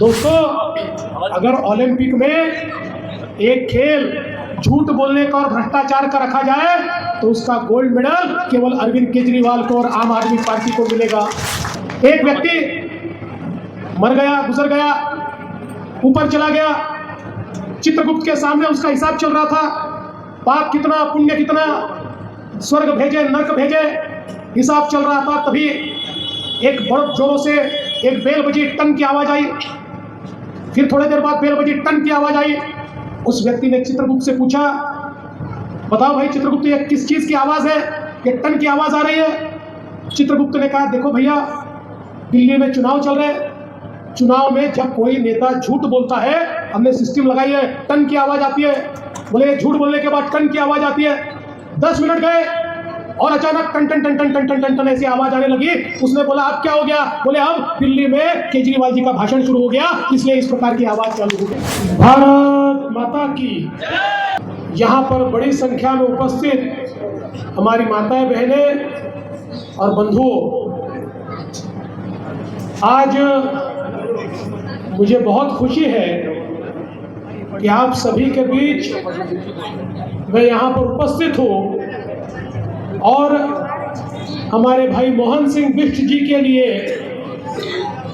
दोस्तों, अगर ओलंपिक में एक खेल झूठ बोलने का और भ्रष्टाचार का रखा जाए तो उसका गोल्ड मेडल केवल अरविंद केजरीवाल को और आम आदमी पार्टी को मिलेगा। एक व्यक्ति मर गया, गुजर गया, ऊपर चला गया, चित्रगुप्त के सामने उसका हिसाब चल रहा था, पाप कितना पुण्य कितना, स्वर्ग भेजे नरक भेजे, हिसाब चल रहा था। तभी एक बड़े जोरों से एक बेल बजी, टन की आवाज आई। फिर थोड़ी देर बाद बेल बजी, टन की आवाज आई। उस व्यक्ति ने चित्रगुप्त से पूछा, बताओ भाई चित्रगुप्त, ये किस चीज की आवाज है, ये टन की आवाज आ रही है। चित्रगुप्त ने कहा, देखो भैया, दिल्ली में चुनाव चल रहे हैं, चुनाव में जब कोई नेता झूठ बोलता है, हमने सिस्टम लगाई है, टन की आवाज आती है। बोले झूठ बोलने के बाद टन की आवाज आती है। 10 मिनट गए और अचानक टन टन टन टन टन टन टन टन ऐसी आवाज आने लगी। उसने बोला, अब क्या हो गया? बोले अब दिल्ली में केजरीवाल जी का भाषण शुरू हो गया, इसलिए इस प्रकार की आवाज चालू हो गई। भारत माता की। यहाँ पर बड़ी संख्या में उपस्थित हमारी माताएं, बहनें और बंधुओं, आज मुझे बहुत खुशी है कि आप सभी के बीच मैं यहाँ पर उपस्थित हूँ और हमारे भाई मोहन सिंह बिष्ट जी के लिए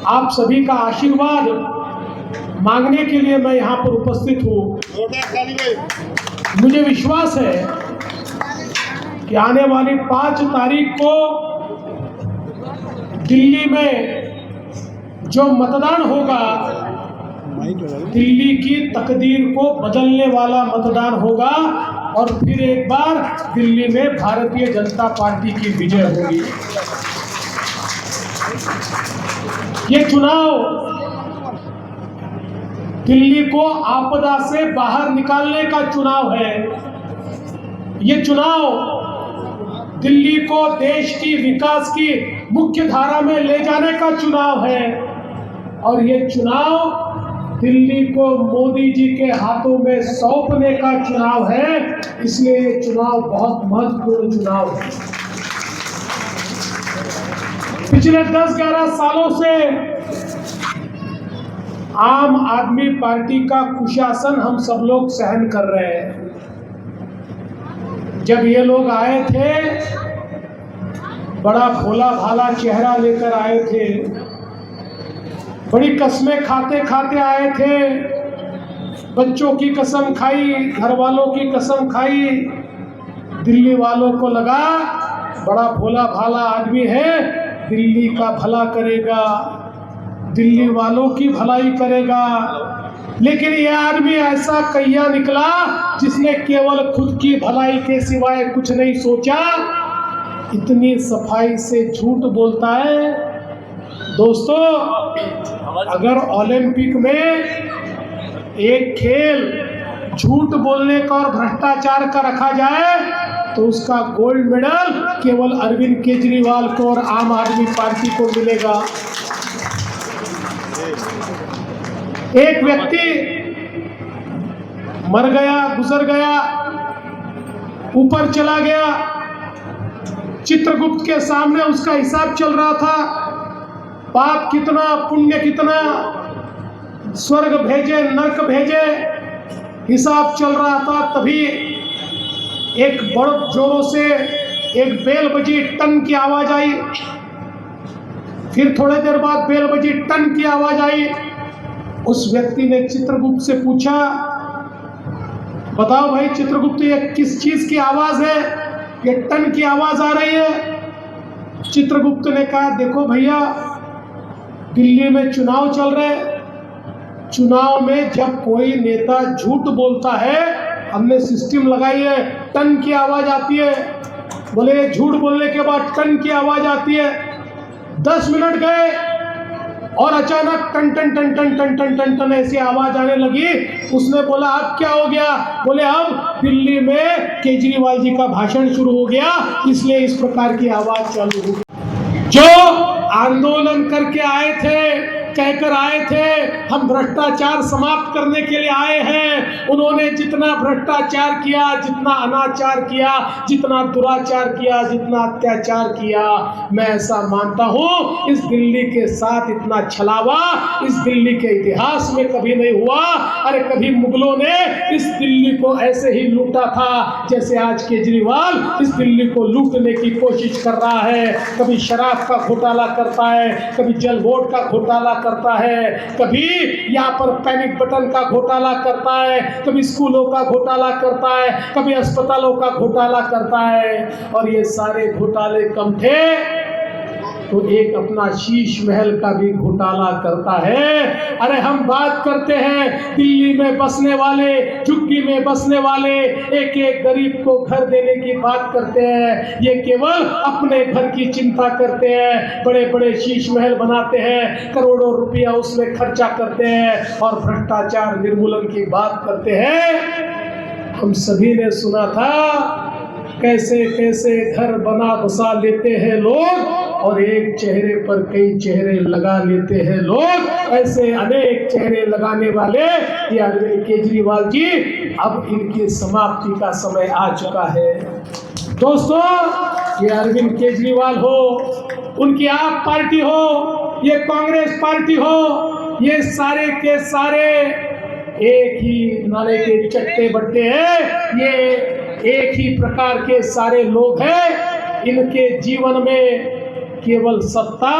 आप सभी का आशीर्वाद मांगने के लिए मैं यहाँ पर उपस्थित हूँ। मुझे विश्वास है कि आने वाली 5 तारीख को दिल्ली में जो मतदान होगा, दिल्ली की तकदीर को बदलने वाला मतदान होगा और फिर एक बार दिल्ली में भारतीय जनता पार्टी की विजय होगी। ये चुनाव दिल्ली को आपदा से बाहर निकालने का चुनाव है। ये चुनाव दिल्ली को देश की विकास की मुख्य धारा में ले जाने का चुनाव है और ये चुनाव दिल्ली को मोदी जी के हाथों में सौंपने का चुनाव है। इसलिए ये चुनाव बहुत महत्वपूर्ण चुनाव है। पिछले 10-11 सालों से आम आदमी पार्टी का कुशासन हम सब लोग सहन कर रहे हैं। जब ये लोग आए थे, बड़ा भोला भाला चेहरा लेकर आए थे, बड़ी कसमें खाते खाते आए थे, बच्चों की कसम खाई, घर वालों की कसम खाई। दिल्ली वालों को लगा बड़ा भोला भाला आदमी है, दिल्ली का भला करेगा, दिल्ली वालों की भलाई करेगा। लेकिन यह आदमी ऐसा कहिया निकला जिसने केवल खुद की भलाई के सिवाय कुछ नहीं सोचा। इतनी सफाई से झूठ बोलता है। दोस्तों, अगर ओलंपिक में एक खेल झूठ बोलने का और भ्रष्टाचार का रखा जाए तो उसका गोल्ड मेडल केवल अरविंद केजरीवाल को और आम आदमी पार्टी को मिलेगा। एक व्यक्ति मर गया, गुजर गया, ऊपर चला गया, चित्रगुप्त के सामने उसका हिसाब चल रहा था, पाप कितना पुण्य कितना, स्वर्ग भेजे नरक भेजे, हिसाब चल रहा था। तभी एक बड़े जोरों से एक बेल बजी, टन की आवाज आई। फिर थोड़ी देर बाद बेल बजी, टन की आवाज आई। उस व्यक्ति ने चित्रगुप्त से पूछा, बताओ भाई चित्रगुप्त, ये किस चीज की आवाज है, ये टन की आवाज आ रही है। चित्रगुप्त ने कहा, देखो भैया, दिल्ली में चुनाव चल रहे हैं, चुनाव में जब कोई नेता झूठ बोलता है, हमने सिस्टम लगाई है, टन की आवाज आती है। बोले झूठ बोलने के बाद टन की आवाज आती है। 10 मिनट गए और अचानक टन टन टन टन टन टन टन टन ऐसी आवाज आने लगी। उसने बोला, अब क्या हो गया? बोले अब दिल्ली में केजरीवाल जी का भाषण शुरू हो गया, इसलिए इस प्रकार की आवाज चालू हो गई। जो आंदोलन करके आए थे, कहकर आए थे हम भ्रष्टाचार समाप्त करने के लिए आए हैं। उन्होंने जितना भ्रष्टाचार किया, जितना अनाचार किया, जितना दुराचार किया, जितना अत्याचार किया, मैं ऐसा मानता हूं इस दिल्ली के साथ इतना छलावा इस दिल्ली के इतिहास में कभी नहीं हुआ। अरे कभी मुगलों ने इस दिल्ली को ऐसे ही लूटा था जैसे आज केजरीवाल इस दिल्ली को लूटने की कोशिश कर रहा है। कभी शराब का घोटाला करता है, कभी जल बोर्ड का घोटाला करता है, कभी यहाँ पर पैनिक बटन का घोटाला करता है, कभी स्कूलों का घोटाला करता है, कभी अस्पतालों का घोटाला करता है। और ये सारे घोटाले कम थे तो एक अपना शीश महल का भी घोटाला करता है। अरे हम बात करते हैं दिल्ली में बसने वाले, झुग्गी में बसने वाले एक एक गरीब को घर देने की बात करते हैं। ये केवल अपने घर की चिंता करते हैं, बड़े बड़े शीश महल बनाते हैं, करोड़ों रुपया उसमें खर्चा करते हैं और भ्रष्टाचार निर्मूलन की बात करते हैं। हम सभी ने सुना था कैसे कैसे घर बना बसा लेते हैं लोग और एक चेहरे पर कई चेहरे लगा लेते हैं लोग। ऐसे अनेक चेहरे लगाने वाले ये अरविंद केजरीवाल जी, अब इनकी समाप्ति का समय आ चुका है। दोस्तों, ये अरविंद केजरीवाल हो, उनकी आप पार्टी हो, ये कांग्रेस पार्टी हो, ये सारे के सारे एक ही नारे के चट्टे बट्टे हैं। ये एक ही प्रकार के सारे लोग हैं। इनके जीवन में केवल सत्ता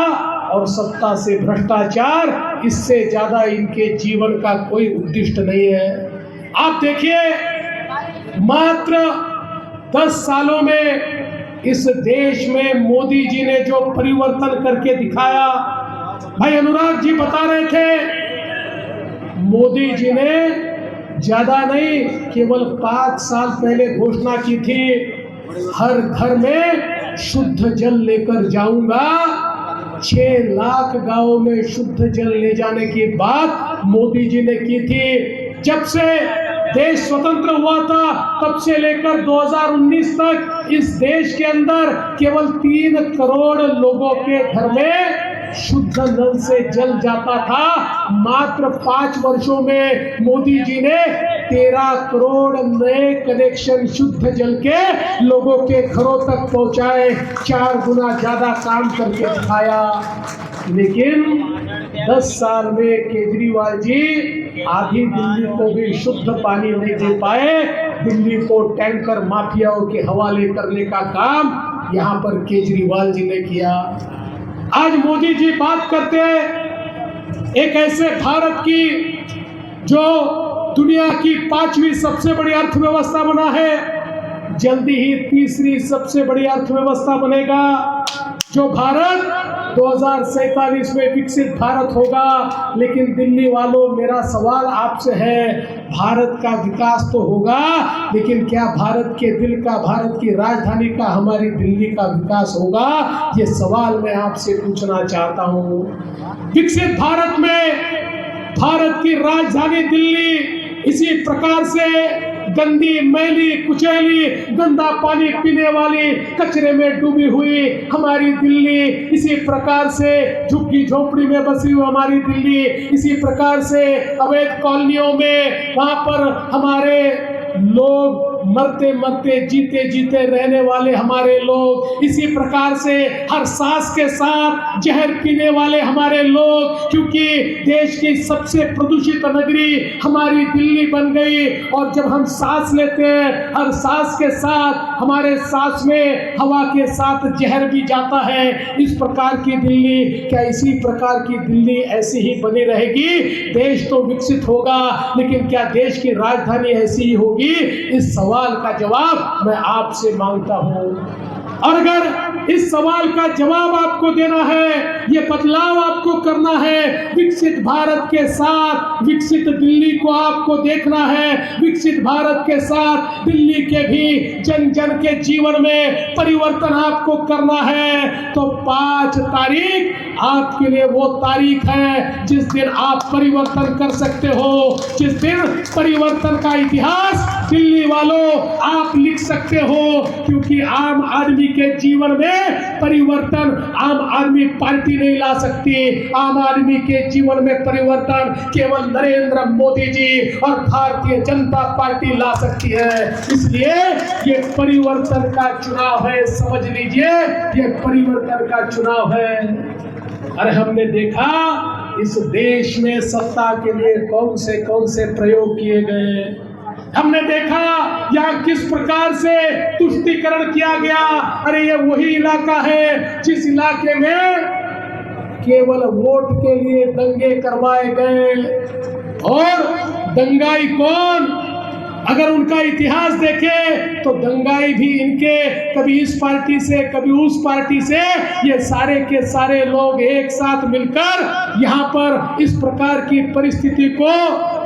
और सत्ता से भ्रष्टाचार, इससे ज्यादा इनके जीवन का कोई उद्दिष्ट नहीं है। आप देखिए, मात्र 10 सालों में इस देश में मोदी जी ने जो परिवर्तन करके दिखाया, भाई अनुराग जी बता रहे थे, मोदी जी ने ज्यादा नहीं, केवल 5 साल पहले घोषणा की थी, हर घर में शुद्ध जल लेकर जाऊंगा। 6 लाख गांवों में शुद्ध जल ले जाने की बात मोदी जी ने की थी। जब से देश स्वतंत्र हुआ था तब से लेकर 2019 तक इस देश के अंदर केवल 3 करोड़ लोगों के घर में शुद्ध नल से जल जाता था। मात्र 5 वर्षों में मोदी जी ने 13 करोड़ नए कनेक्शन शुद्ध जल के लोगों के घरों तक पहुंचाए, 4 गुना ज्यादा काम करके दिखाया। लेकिन 10 साल में केजरीवाल जी आधी दिल्ली को भी शुद्ध पानी नहीं दे पाए। दिल्ली को टैंकर माफियाओं के हवाले करने का काम यहाँ पर केजरीवाल जी ने किया। आज मोदी जी बात करते हैं एक ऐसे भारत की जो दुनिया की 5वीं सबसे बड़ी अर्थव्यवस्था बना है, जल्दी ही 3री सबसे बड़ी अर्थव्यवस्था बनेगा। जो भारत 2047 में विकसित भारत होगा। लेकिन दिल्ली वालों, मेरा सवाल आपसे है, भारत का विकास तो होगा, लेकिन क्या भारत के दिल का, भारत की राजधानी का, हमारी दिल्ली का विकास होगा? ये सवाल मैं आपसे पूछना चाहता हूँ। विकसित भारत में भारत की राजधानी दिल्ली इसी प्रकार से गंदी, मैली, कुचैली, गंदा पानी पीने वाली, कचरे में डूबी हुई हमारी दिल्ली, इसी प्रकार से झुग्गी झोपड़ी में बसी हुई हमारी दिल्ली, इसी प्रकार से अवैध कॉलोनियों में वहां पर हमारे लोग मरते मरते जीते जीते रहने वाले हमारे लोग, इसी प्रकार से हर सांस के साथ जहर पीने वाले हमारे लोग, क्योंकि देश की सबसे प्रदूषित नगरी हमारी दिल्ली बन गई। और जब हम सांस लेते हैं, हर सांस के साथ हमारे सांस में हवा के साथ जहर भी जाता है। इस प्रकार की दिल्ली, क्या इसी प्रकार की दिल्ली ऐसी ही बनी रहेगी? देश तो विकसित होगा, लेकिन क्या देश की राजधानी ऐसी ही होगी? इस सवाल का जवाब मैं आपसे मांगता हूं। और अगर इस सवाल का जवाब आपको देना है, ये बदलाव आपको करना है, विकसित भारत के साथ विकसित दिल्ली को आपको देखना है, विकसित भारत के साथ दिल्ली के भी जन जन के जीवन में परिवर्तन आपको करना है, तो 5 तारीख आपके लिए वो तारीख है जिस दिन आप परिवर्तन कर सकते हो, जिस दिन परिवर्तन का इतिहास दिल्ली वालों आप लिख सकते हो। क्योंकि आम आदमी के जीवन में में परिवर्तन आम आदमी पार्टी नहीं ला सकती। आम आदमी के जीवन में परिवर्तन केवल नरेंद्र मोदी जी और भारतीय जनता पार्टी ला सकती है। इसलिए ये परिवर्तन का चुनाव है, समझ लीजिए, ये परिवर्तन का चुनाव है। अरे हमने देखा इस देश में सत्ता के लिए कौन से प्रयोग किए गए। हमने देखा यहाँ किस प्रकार से तुष्टीकरण किया गया। अरे ये वही इलाका है जिस इलाके में केवल वोट के लिए दंगे करवाए गए। और दंगाई कौन? अगर उनका इतिहास देखें तो दंगाई भी इनके, कभी इस पार्टी से कभी उस पार्टी से, ये सारे के सारे लोग एक साथ मिलकर यहाँ पर इस प्रकार की परिस्थिति को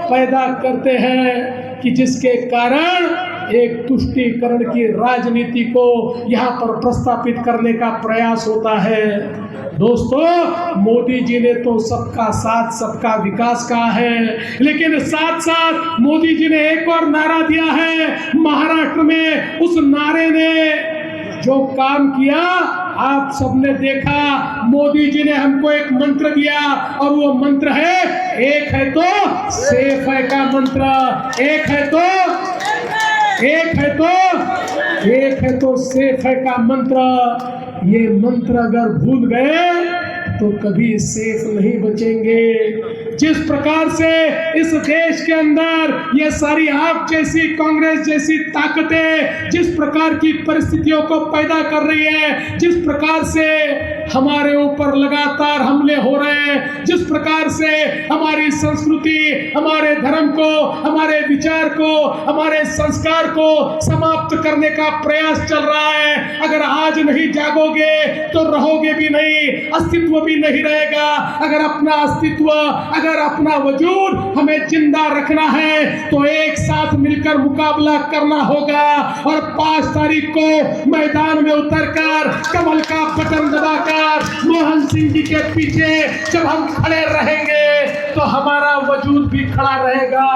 पैदा करते हैं कि जिसके कारण एक तुष्टीकरण की राजनीति को यहाँ पर प्रस्तापित करने का प्रयास होता है। दोस्तों, मोदी जी ने तो सबका साथ सबका विकास कहा है, लेकिन साथ साथ मोदी जी ने एक और नारा दिया है महाराष्ट्र में। उस नारे ने जो काम किया आप सबने देखा। मोदी जी ने हमको एक मंत्र दिया और वो मंत्र है एक है तो सेफ है का मंत्र। एक है तो सेफ है का मंत्र। ये मंत्र अगर भूल गए तो कभी सेफ नहीं बचेंगे। जिस प्रकार से इस देश के अंदर ये सारी आप जैसी कांग्रेस जैसी ताकतें जिस प्रकार की परिस्थितियों को पैदा कर रही है, जिस प्रकार से हमारे ऊपर लगातार हमले हो रहे हैं, जिस प्रकार से हमारी संस्कृति, हमारे धर्म को, हमारे विचार को, हमारे संस्कार को समाप्त करने का प्रयास चल रहा है, अगर आज नहीं जागोगे तो रहोगे भी नहीं, अस्तित्व भी नहीं रहेगा। अगर अपना अस्तित्व, अगर अपना वजूद हमें जिंदा रखना है तो एक साथ मिलकर मुकाबला करना होगा। और 5 तारीख को मैदान में उतरकर कमल का बटन दबाकर मोहन सिंह जी के पीछे जब हम खड़े रहेंगे तो हमारा वजूद भी खड़ा रहेगा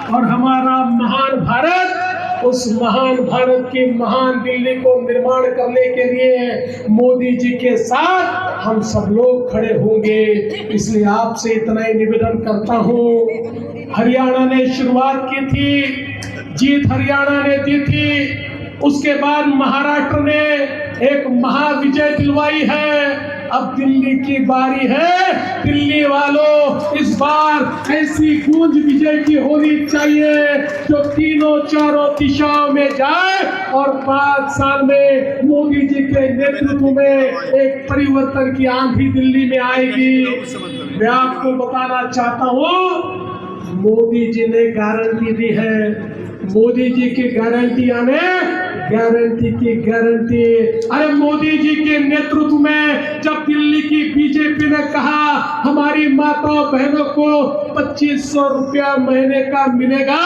और हमारा महान भारत, उस महान भारत की महान दिल्ली को निर्माण करने के लिए मोदी जी के साथ हम सब लोग खड़े होंगे। इसलिए आपसे इतना ही निवेदन करता हूँ। हरियाणा ने शुरुआत की थी, जीत हरियाणा ने दी थी, उसके बाद महाराष्ट्र ने एक महाविजय दिलवाई है। अब दिल्ली की बारी है। दिल्ली वालों, इस बार ऐसी गूंज विजय की होनी चाहिए जो तीनों चारों दिशाओं में जाए और 5 साल में मोदी जी के नेतृत्व में एक परिवर्तन की आंधी दिल्ली में आएगी। मैं आपको बताना चाहता हूँ, मोदी जी ने गारंटी दी है। मोदी जी की गारंटी आने गारंटी की गारंटी। अरे मोदी जी के नेतृत्व में जब दिल्ली की बीजेपी ने कहा हमारी माताओं बहनों को 2500 रुपया महीने का मिलेगा,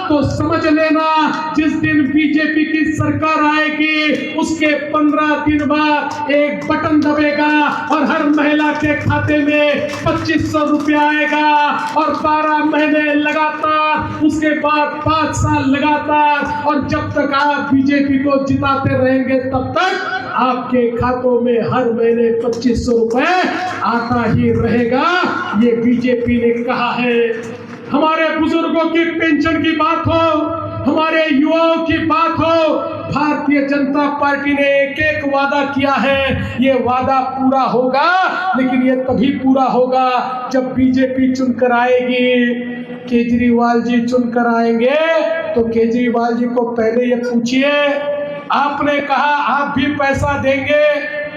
तो समझ लेना जिस दिन बीजेपी की सरकार आएगी उसके 15 दिन बाद एक बटन दबेगा और हर महिला के खाते में 2500 रुपया आएगा। और 12 महीने लगातार, उसके बाद 5 साल लगातार, और जब तक आप बीजेपी को जिताते रहेंगे तब तक आपके खातों में हर महीने 2500 रुपए आता ही रहेगा। ये बीजेपी ने कहा है। हमारे बुजुर्गों की पेंशन की बात हो, हमारे युवाओं की बात हो, भारतीय जनता पार्टी ने एक वादा किया है। ये वादा पूरा होगा, लेकिन ये तभी पूरा होगा जब बीजेपी चुनकर आएगी। केजरीवाल जी चुनकर आएंगे तो केजरीवाल जी को पहले ये पूछिए, आपने कहा आप भी पैसा देंगे,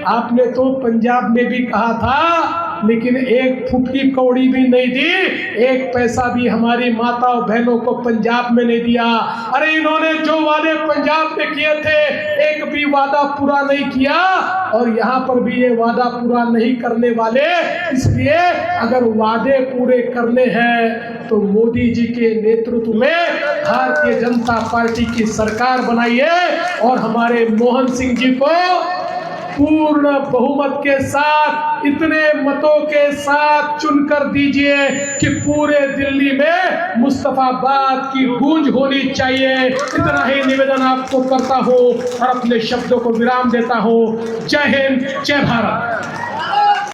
आपने तो पंजाब में भी कहा था, लेकिन 1 फुट की कौड़ी भी नहीं दी, 1 पैसा भी हमारी माताओं बहनों को पंजाब में नहीं दिया। अरे इन्होंने जो वादे पंजाब में किए थे एक भी वादा पूरा नहीं किया, और यहाँ पर भी ये वादा पूरा नहीं करने वाले। इसलिए अगर वादे पूरे करने हैं तो मोदी जी के नेतृत्व में भारतीय जनता पार्टी की सरकार बनाइए और हमारे मोहन सिंह जी को पूर्ण बहुमत के साथ, इतने मतों के साथ चुनकर दीजिए कि पूरे दिल्ली में मुस्तफाबाद की गूंज होनी चाहिए। इतना ही निवेदन आपको करता हूं और अपने शब्दों को विराम देता हूं। जय हिंद, जय भारत।